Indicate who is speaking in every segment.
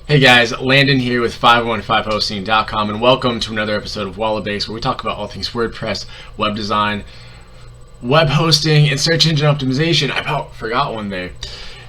Speaker 1: Hey guys, Landon here with 515hosting.com, and welcome to another episode of Wallabase, where we talk about all things WordPress, web design, web hosting, and search engine optimization. I about forgot one there.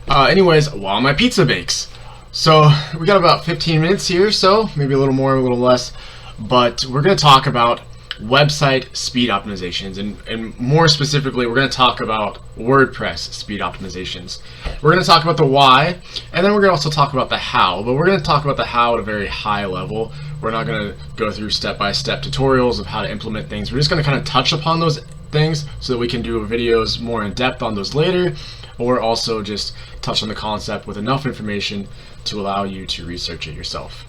Speaker 1: Anyways, while my pizza bakes. So we got about 15 minutes here, so maybe a little more, a little less, but we're going to talk about website speed optimizations, and more specifically, we're going to talk about WordPress speed optimizations. We're going to talk about the why, and then we're going to also talk about the how, but we're going to talk about the how at a very high level. We're not going to go through step-by-step tutorials of how to implement things. We're just going to kind of touch upon those things so that we can do videos more in depth on those later, or also just touch on the concept with enough information to allow you to research it yourself.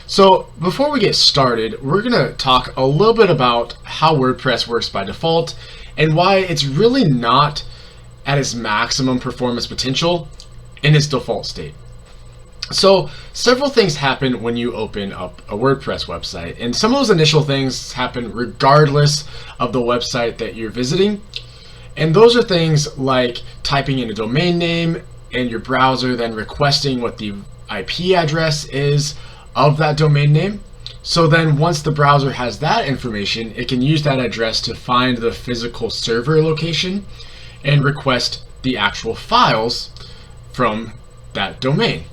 Speaker 1: So before we get started, we're going to talk a little bit about how WordPress works by default and why it's really not at its maximum performance potential in its default state. So several things happen when you open up a WordPress website, and some of those initial things happen regardless of the website that you're visiting. And those are things like typing in a domain name and your browser then requesting what the IP address is of that domain name. So then once the browser has that information, it can use that address to find the physical server location and request the actual files from that domain.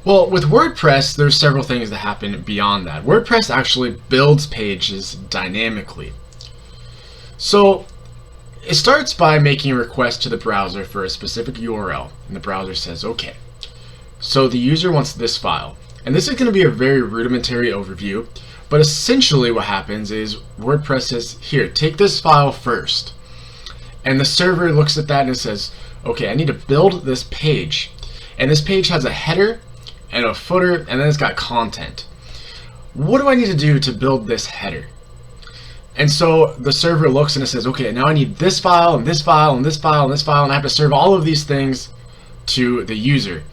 Speaker 1: Well, with WordPress, there's several things that happen beyond that. WordPress actually builds pages dynamically. So it starts by making a request to the browser for a specific URL, and the browser says, okay. So the user wants this file, and this is going to be a very rudimentary overview, but essentially what happens is WordPress says, here, take this file first. And the server looks at that and it says, okay, I need to build this page. And this page has a header and a footer, and then it's got content. What do I need to do to build this header? And so the server looks and it says, okay, now I need this file and this file and this file and this file, and I have to serve all of these things to the user.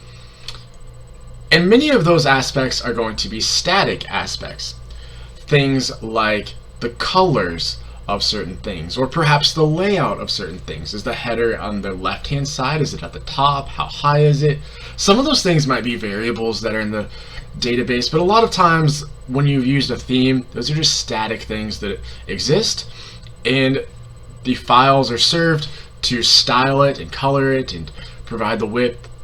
Speaker 1: And many of those aspects are going to be static aspects. Things like the colors of certain things, or perhaps the layout of certain things. Is the header on the left-hand side? Is it at the top? How high is it? Some of those things might be variables that are in the database, but a lot of times when you've used a theme, those are just static things that exist, and the files are served to style it and color it and provide the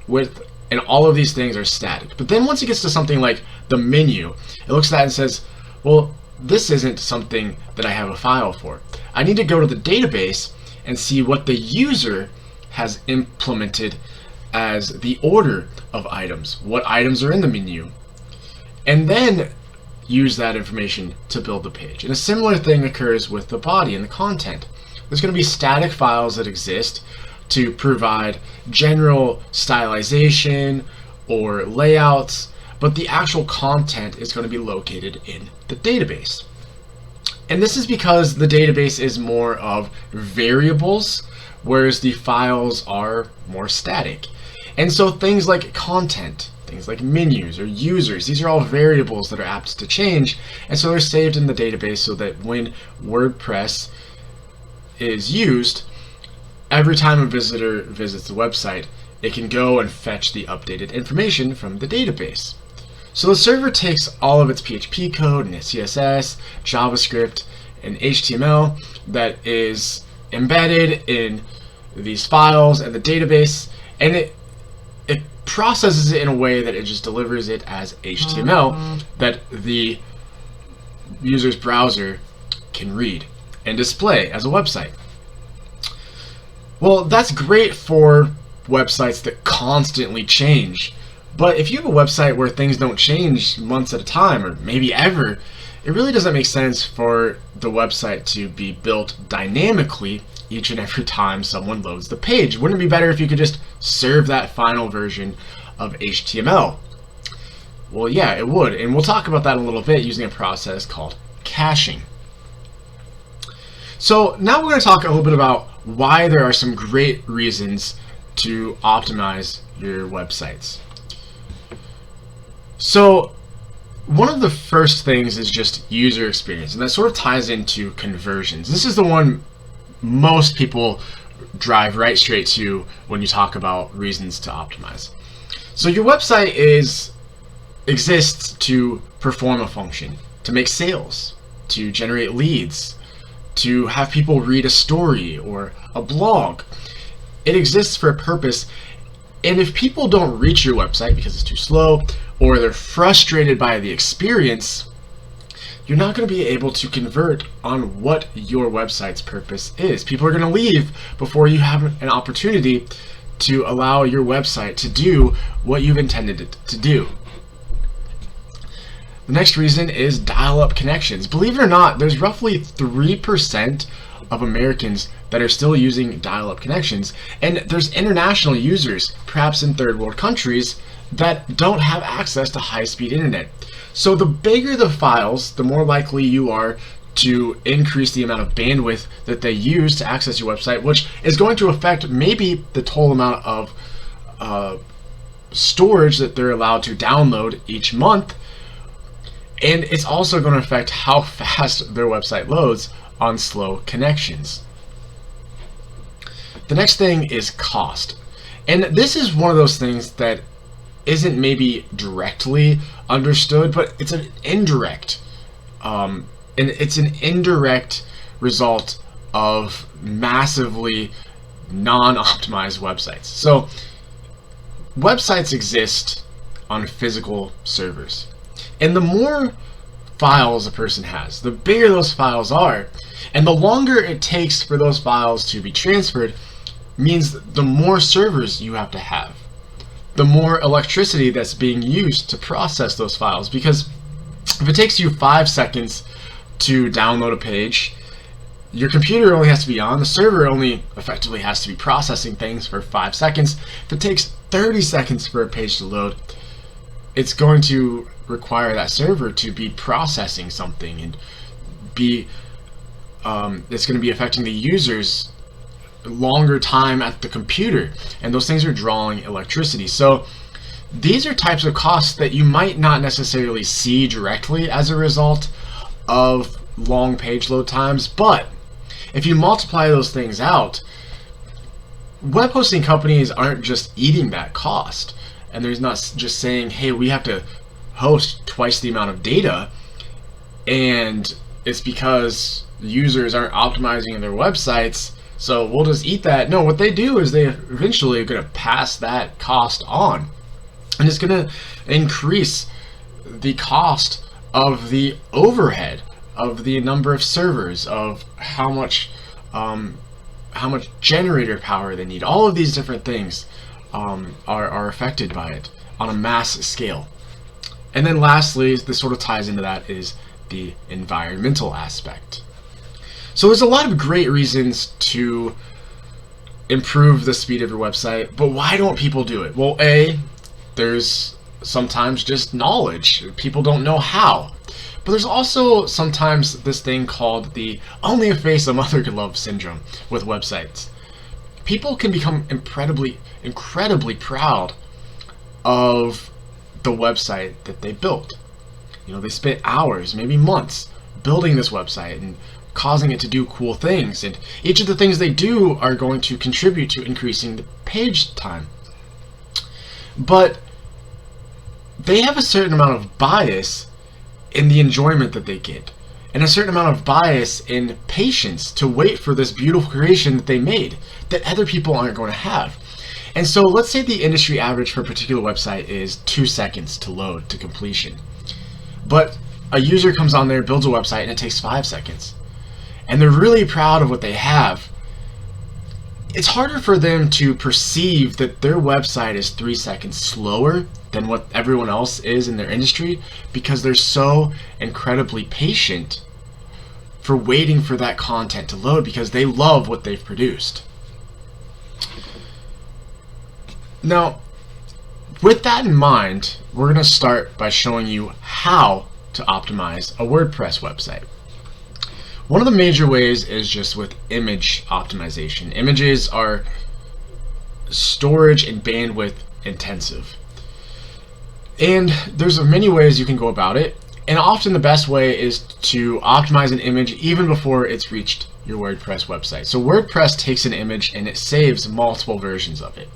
Speaker 1: width, and all of these things are static. But then once it gets to something like the menu, it looks at that and says, well, this isn't something that I have a file for. I need to go to the database and see what the user has implemented as the order of items, what items are in the menu, and then use that information to build the page. And a similar thing occurs with the body and the content. There's going to be static files that exist to provide general stylization or layouts, but the actual content is going to be located in the database. And this is because the database is more of variables, whereas the files are more static. And so things like content, things like menus or users, these are all variables that are apt to change, and so they're saved in the database so that when WordPress is used, every time a visitor visits the website, it can go and fetch the updated information from the database. So the server takes all of its PHP code and its CSS, JavaScript, and HTML that is embedded in these files and the database, and it processes it in a way that it just delivers it as HTML that the user's browser can read and display as a website. Well, that's great for websites that constantly change, but if you have a website where things don't change months at a time, or maybe ever, it really doesn't make sense for the website to be built dynamically each and every time someone loads the page. Wouldn't it be better if you could just serve that final version of HTML? Well, yeah, it would, and we'll talk about that a little bit using a process called caching. So now we're going to talk a little bit about why there are some great reasons to optimize your websites. So one of the first things is just user experience, and that sort of ties into conversions. This is the one most people drive right straight to when you talk about reasons to optimize. So your website exists to perform a function, to make sales, to generate leads, to have people read a story or a blog. It exists for a purpose, and if people don't reach your website because it's too slow or they're frustrated by the experience, you're not going to be able to convert on what your website's purpose is. People are going to leave before you have an opportunity to allow your website to do what you've intended it to do. The next reason is dial-up connections. Believe it or not, there's roughly 3% of Americans that are still using dial-up connections, and there's international users, perhaps in third world countries, that don't have access to high-speed internet. So the bigger the files, the more likely you are to increase the amount of bandwidth that they use to access your website, which is going to affect maybe the total amount of storage that they're allowed to download each month. And it's also going to affect how fast their website loads on slow connections. The next thing is cost. And this is one of those things that isn't maybe directly understood, but it's an indirect result of massively non-optimized websites. So websites exist on physical servers, and the more files a person has, the bigger those files are, and the longer it takes for those files to be transferred means the more servers you have to have, the more electricity that's being used to process those files. Because if it takes you 5 seconds to download a page, your computer only has to be on, the server only effectively has to be processing things for 5 seconds. If it takes 30 seconds for a page to load, it's going to require that server to be processing something, and it's going to be affecting the users longer time at the computer, and those things are drawing electricity. So these are types of costs that you might not necessarily see directly as a result of long page load times, but if you multiply those things out, web hosting companies aren't just eating that cost, and there's not just saying, hey, we have to host twice the amount of data and it's because users aren't optimizing their websites, so we'll just eat that. No, what they do is they eventually are going to pass that cost on, and it's going to increase the cost of the overhead, of the number of servers, of how much generator power they need. All of these different things are affected by it on a mass scale. And then lastly, this sort of ties into that, is the environmental aspect. So there's a lot of great reasons to improve the speed of your website, but why don't people do it? Well, A, there's sometimes just knowledge. People don't know how. But there's also sometimes this thing called the only a face a mother could love syndrome with websites. People can become incredibly proud of the website that they built. You know, they spent hours, maybe months, building this website and causing it to do cool things, and each of the things they do are going to contribute to increasing the page time. But they have a certain amount of bias in the enjoyment that they get, and a certain amount of bias in patience to wait for this beautiful creation that they made that other people aren't going to have. And so let's say the industry average for a particular website is 2 seconds to load to completion, but a user comes on there, builds a website, and it takes 5 seconds, and they're really proud of what they have. It's harder for them to perceive that their website is 3 seconds slower than what everyone else is in their industry, because they're so incredibly patient for waiting for that content to load, because they love what they've produced. Now, with that in mind, we're going to start by showing you how to optimize a WordPress website. One of the major ways is just with image optimization. Images are storage and bandwidth intensive, and there's many ways you can go about it, and often the best way is to optimize an image even before it's reached your WordPress website. So WordPress takes an image and it saves multiple versions of it.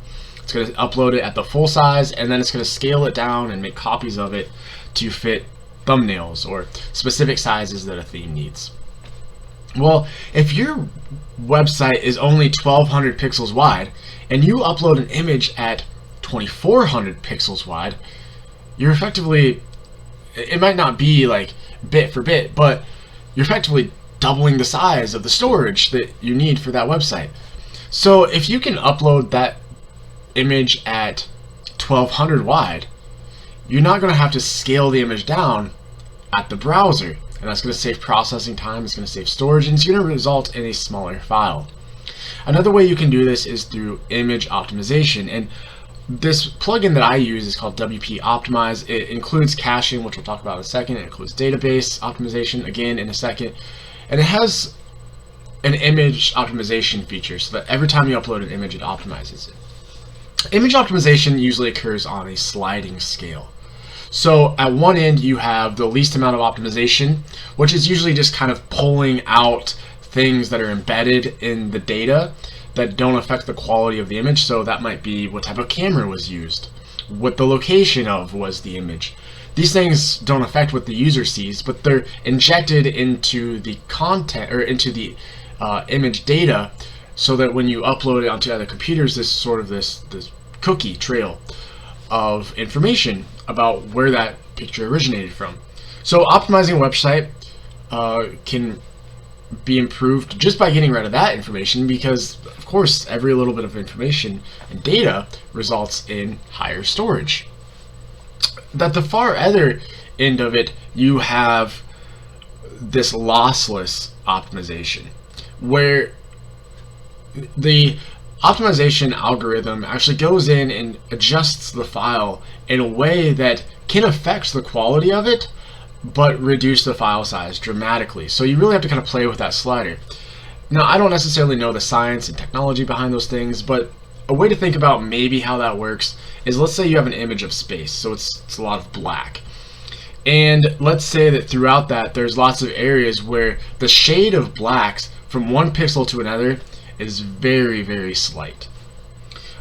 Speaker 1: It's going to upload it at the full size, and then it's going to scale it down and make copies of it to fit thumbnails or specific sizes that a theme needs. Well, if your website is only 1200 pixels wide and you upload an image at 2400 pixels wide, you're effectively, it might not be like bit for bit, but you're effectively doubling the size of the storage that you need for that website. So if you can upload that image at 1200 wide, you're not going to have to scale the image down at the browser, and that's going to save processing time, it's going to save storage, and it's going to result in a smaller file. Another way you can do this is through image optimization, and this plugin that I use is called WP Optimize. It includes caching, which we'll talk about in a second. It includes database optimization, again, in a second. And it has an image optimization feature, so that every time you upload an image, it optimizes it. Image optimization usually occurs on a sliding scale. So at one end, you have the least amount of optimization, which is usually just kind of pulling out things that are embedded in the data that don't affect the quality of the image. So that might be what type of camera was used, what the location of was the image. These things don't affect what the user sees, but they're injected into the content or into the image data, so that when you upload it onto other computers, this sort of this cookie trail of information about where that picture originated from. So optimizing a website can be improved just by getting rid of that information, because of course every little bit of information and data results in higher storage. At the far other end of it, you have this lossless optimization, where the optimization algorithm actually goes in and adjusts the file in a way that can affect the quality of it, but reduce the file size dramatically. So you really have to kind of play with that slider. Now, I don't necessarily know the science and technology behind those things, but a way to think about maybe how that works is, let's say you have an image of space, so it's a lot of black. And let's say that throughout that there's lots of areas where the shade of blacks from one pixel to another is very, very slight.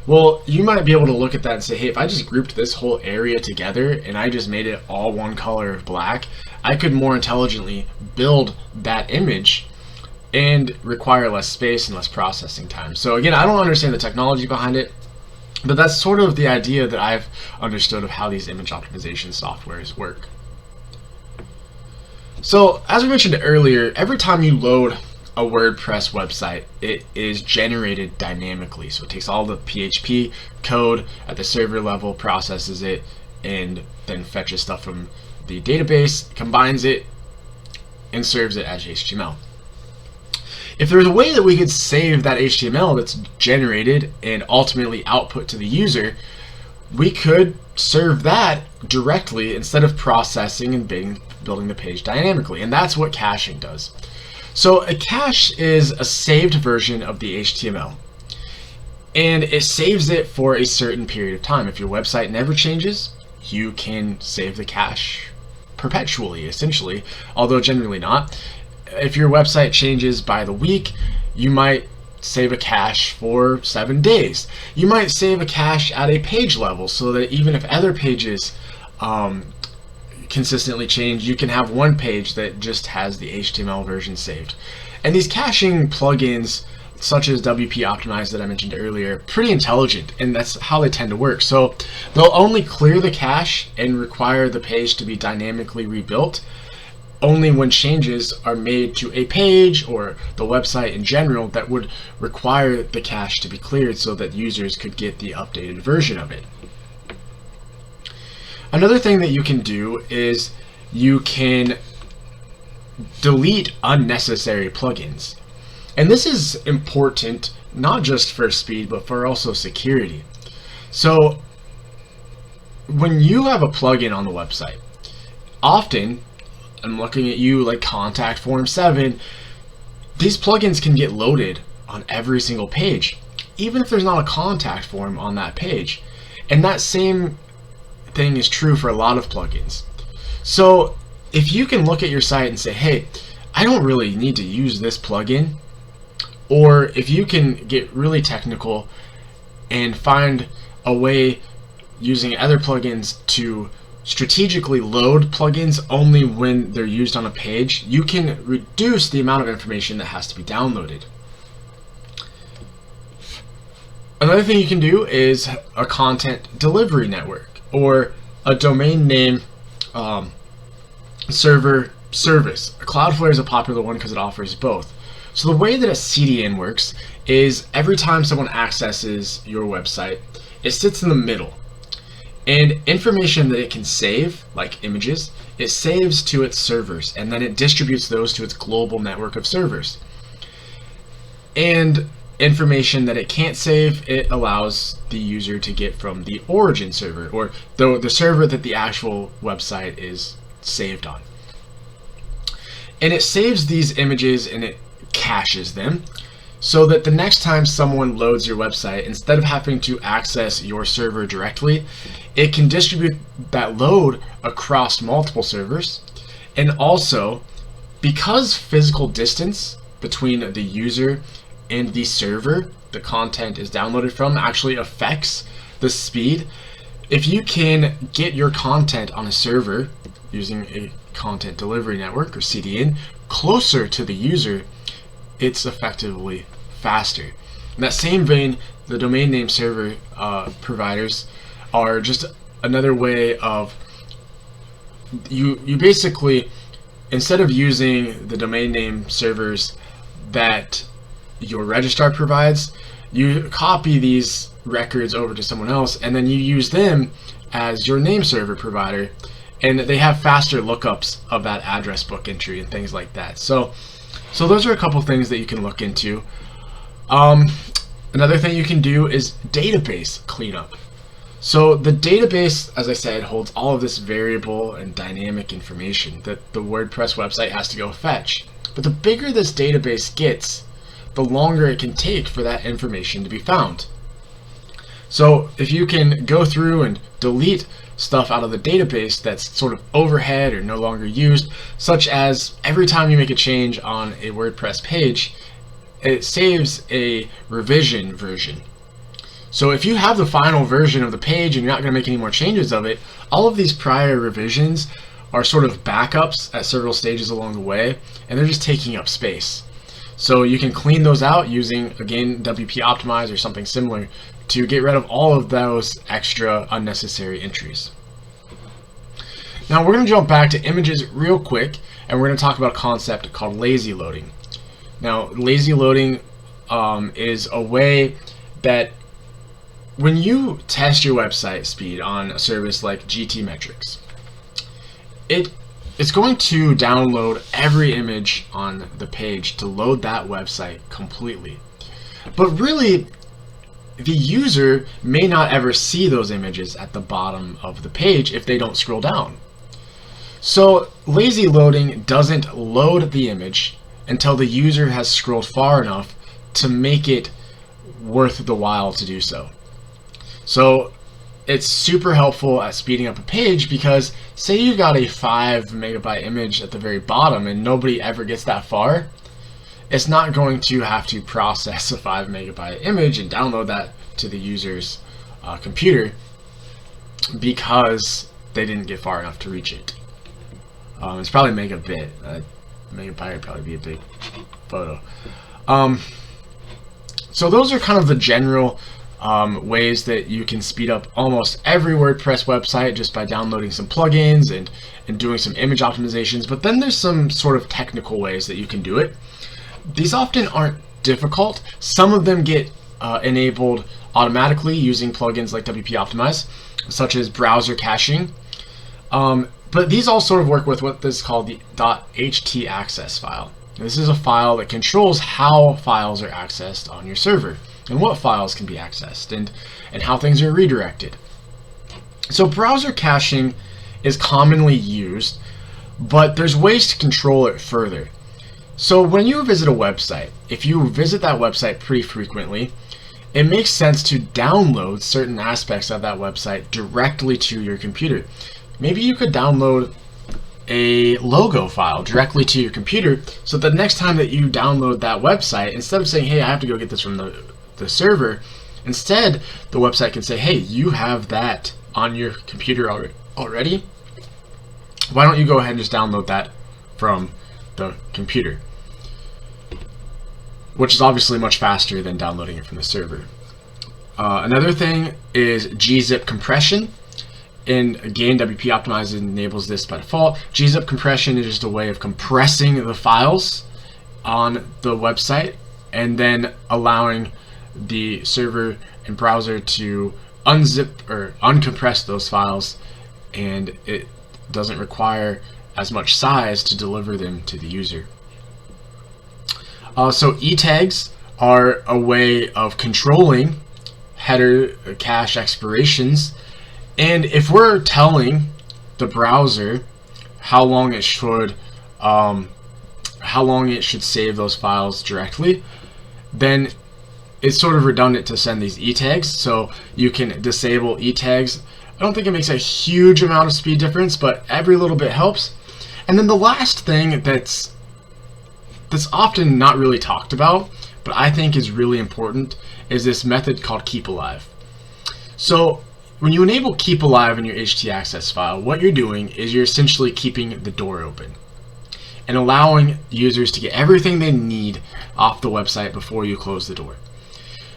Speaker 1: Well, you might be able to look at that and say, hey, if I just grouped this whole area together and I just made it all one color of black, I could more intelligently build that image and require less space and less processing time. So again, I don't understand the technology behind it, but that's sort of the idea that I've understood of how these image optimization softwares work. So as we mentioned earlier, every time you load a WordPress website, it is generated dynamically. So it takes all the PHP code at the server level, processes it, and then fetches stuff from the database, combines it, and serves it as HTML. If there's a way that we could save that HTML that's generated and ultimately output to the user, we could serve that directly instead of processing and building the page dynamically. And that's what caching does. So a cache is a saved version of the HTML, and it saves it for a certain period of time. If your website never changes, you can save the cache perpetually, essentially, although generally not. If your website changes by the week, you might save a cache for 7 days. You might save a cache at a page level, so that even if other pages consistently change, you can have one page that just has the HTML version saved. And these caching plugins, such as WP Optimize that I mentioned earlier, are pretty intelligent, and that's how they tend to work. So they'll only clear the cache and require the page to be dynamically rebuilt only when changes are made to a page or the website in general that would require the cache to be cleared so that users could get the updated version of it. Another thing that you can do is you can delete unnecessary plugins. And this is important not just for speed, but for also security. So when you have a plugin on the website, often, I'm looking at you like Contact Form 7, these plugins can get loaded on every single page, even if there's not a contact form on that page. And that same thing is true for a lot of plugins. So if you can look at your site and say, hey, I don't really need to use this plugin, or if you can get really technical and find a way using other plugins to strategically load plugins only when they're used on a page, you can reduce the amount of information that has to be downloaded. Another thing you can do is a content delivery network or a domain name server service. Cloudflare is a popular one because it offers both. So the way that a CDN works is every time someone accesses your website, it sits in the middle. And information that it can save, like images, it saves to its servers, and then it distributes those to its global network of servers. And information that it can't save, it allows the user to get from the origin server, or the server that the actual website is saved on. And it saves these images and it caches them, so that the next time someone loads your website, instead of having to access your server directly, it can distribute that load across multiple servers. And also, because physical distance between the user and the server the content is downloaded from actually affects the speed, if you can get your content on a server using a content delivery network or CDN closer to the user, it's effectively faster. In that same vein, the domain name server providers are just another way of you basically, instead of using the domain name servers that your registrar provides, you copy these records over to someone else and then you use them as your name server provider, and they have faster lookups of that address book entry and things like that. So those are a couple things that you can look into. Another thing you can do is database cleanup. So the database, as I said, holds all of this variable and dynamic information that the WordPress website has to go fetch. But the bigger this database gets, the longer it can take for that information to be found. So if you can go through and delete stuff out of the database that's sort of overhead or no longer used, such as every time you make a change on a WordPress page, it saves a revision version. So if you have the final version of the page and you're not going to make any more changes of it, all of these prior revisions are sort of backups at several stages along the way, and they're just taking up space. So you can clean those out using, again, WP Optimize or something similar to get rid of all of those extra unnecessary entries. Now we're going to jump back to images real quick, and we're going to talk about a concept called lazy loading. Now, lazy loading is a way that when you test your website speed on a service like GTmetrix, it's going to download every image on the page to load that website completely. But really, the user may not ever see those images at the bottom of the page if they don't scroll down. So lazy loading doesn't load the image until the user has scrolled far enough to make it worth the while to do so. So it's super helpful at speeding up a page, because say you got a 5 megabyte image at the very bottom and nobody ever gets that far, it's not going to have to process a 5 megabyte image and download that to the user's computer because they didn't get far enough to reach it. It's probably megabit. Megabyte would probably be a big photo. So those are kind of the general ways that you can speed up almost every WordPress website just by downloading some plugins and doing some image optimizations. But then there's some sort of technical ways that you can do it. These often aren't difficult. Some of them get enabled automatically using plugins like WP Optimize, such as browser caching. But these all sort of work with what is called the .htaccess file. This is a file that controls how files are accessed on your server, and what files can be accessed, and how things are redirected. So browser caching is commonly used, but there's ways to control it further. So when you visit a website, if you visit that website pretty frequently, it makes sense to download certain aspects of that website directly to your computer. Maybe you could download a logo file directly to your computer, so the next time that you download that website, instead of saying, hey, I have to go get this from the server, Instead, the website can say, hey, you have that on your computer already. Why don't you go ahead and just download that from the computer? Which is obviously much faster than downloading it from the server. Another thing is gzip compression. And again, WP Optimizer enables this by default. Gzip compression is just a way of compressing the files on the website and then allowing the server and browser to unzip or uncompress those files, and it doesn't require as much size to deliver them to the user. So e-tags are a way of controlling header cache expirations, and if we're telling the browser how long it should save those files directly, then it's sort of redundant to send these e-tags. So you can disable e-tags. I don't think it makes a huge amount of speed difference, but every little bit helps. And then the last thing that's often not really talked about, but I think is really important, is this method called keep alive. So when you enable keep alive in your htaccess file, what you're doing is you're essentially keeping the door open and allowing users to get everything they need off the website before you close the door.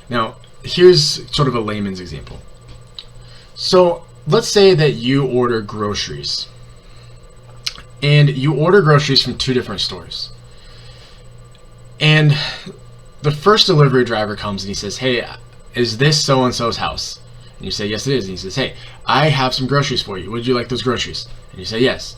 Speaker 1: Now, here's sort of a layman's example. So let's say that you order groceries, and you order groceries from 2 different stores. And the first delivery driver comes and he says, hey, is this so-and-so's house? And you say, yes, it is. And he says, hey, I have some groceries for you. Would you like those groceries? And you say, yes.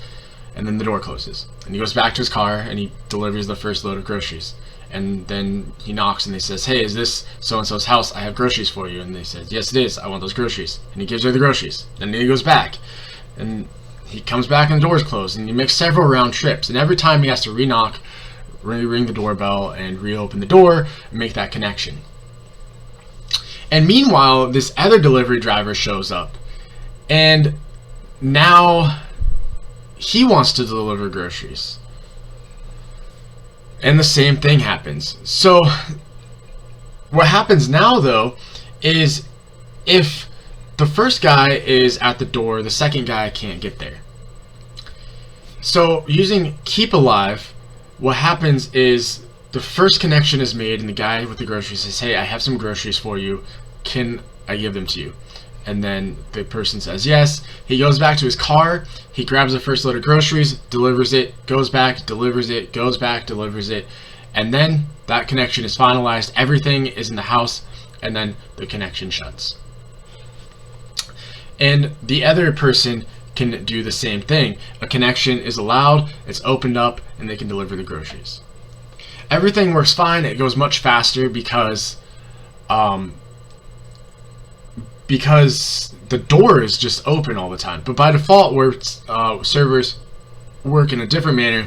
Speaker 1: And then the door closes. And he goes back to his car and he delivers the first load of groceries. And then he knocks and he says, hey, is this so-and-so's house? I have groceries for you. And they said, yes, it is. I want those groceries. And he gives her the groceries. And then he goes back. And he comes back and the door's closed. And he makes several round trips. And every time he has to re-knock, ring the doorbell, and reopen the door and make that connection. And meanwhile, this other delivery driver shows up. And now he wants to deliver groceries. And the same thing happens. So what happens now, though, is if the first guy is at the door, the second guy can't get there. So using keep alive, what happens is the first connection is made and the guy with the groceries says, hey, I have some groceries for you. Can I give them to you? And then the person says yes. He goes back to his car, he grabs the first load of groceries, delivers it, goes back, delivers it, goes back, delivers it, and then that connection is finalized, everything is in the house, and then the connection shuts. And the other person can do the same thing. A connection is allowed, it's opened up, and they can deliver the groceries. Everything works fine, it goes much faster because the door is just open all the time. But by default, where servers work in a different manner,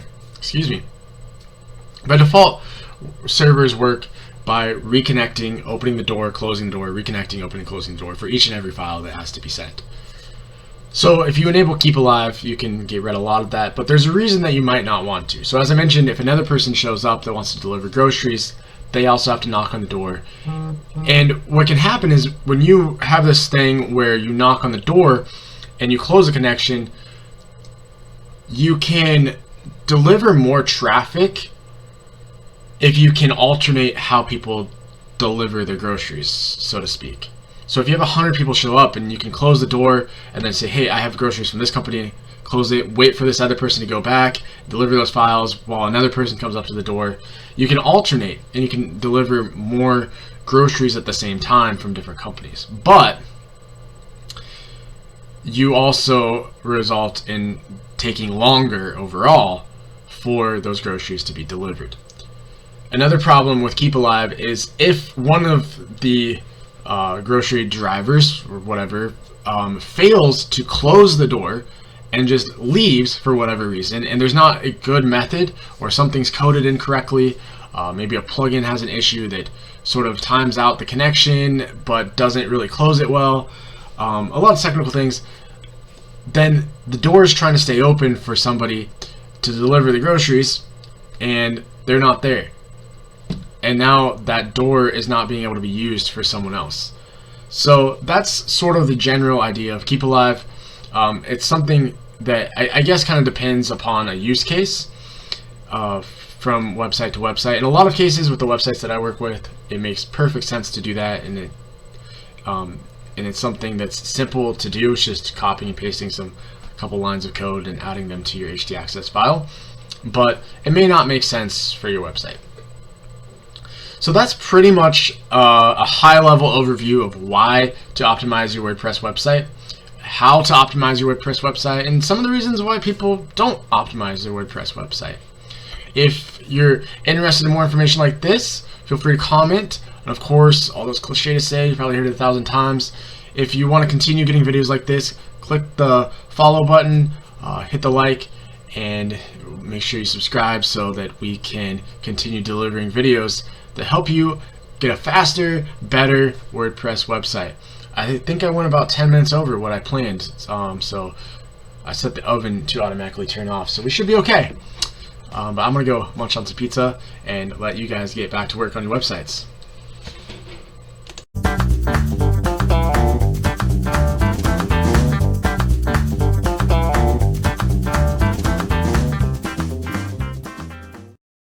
Speaker 1: by default, servers work by reconnecting, opening the door, closing the door, reconnecting, opening, closing the door for each and every file that has to be sent. So if you enable keep alive, you can get rid of a lot of that, but there's a reason that you might not want to. So as I mentioned, if another person shows up that wants to deliver groceries, they also have to knock on the door. And what can happen is when you have this thing where you knock on the door and you close a connection, you can deliver more traffic if you can alternate how people deliver their groceries, so to speak. So if you have 100 people show up and you can close the door and then say, hey, I have groceries from this company, close it, wait for this other person to go back, deliver those files while another person comes up to the door. You can alternate and you can deliver more groceries at the same time from different companies. But you also result in taking longer overall for those groceries to be delivered. Another problem with keep alive is if one of the grocery drivers or whatever fails to close the door and just leaves for whatever reason, and there's not a good method or something's coded incorrectly, maybe a plugin has an issue that sort of times out the connection but doesn't really close it well, a lot of technical things, then the door is trying to stay open for somebody to deliver the groceries and they're not there. And now that door is not being able to be used for someone else. So that's sort of the general idea of Keep Alive. It's something that I guess kind of depends upon a use case from website to website. In a lot of cases with the websites that I work with, it makes perfect sense to do that, and it's something that's simple to do. It's just copying and pasting a couple lines of code and adding them to your htaccess file. But it may not make sense for your website. So that's pretty much a high-level overview of why to optimize your WordPress website, how to optimize your WordPress website, and some of the reasons why people don't optimize their WordPress website. If you're interested in more information like this, feel free to comment. And of course, all those cliches to say, you've probably heard it 1,000 times. If you want to continue getting videos like this, click the follow button, hit the like, and make sure you subscribe so that we can continue delivering videos that help you get a faster, better WordPress website. I think I went about 10 minutes over what I planned, so I set the oven to automatically turn off, so we should be okay. But I'm gonna go munch on some pizza and let you guys get back to work on your websites.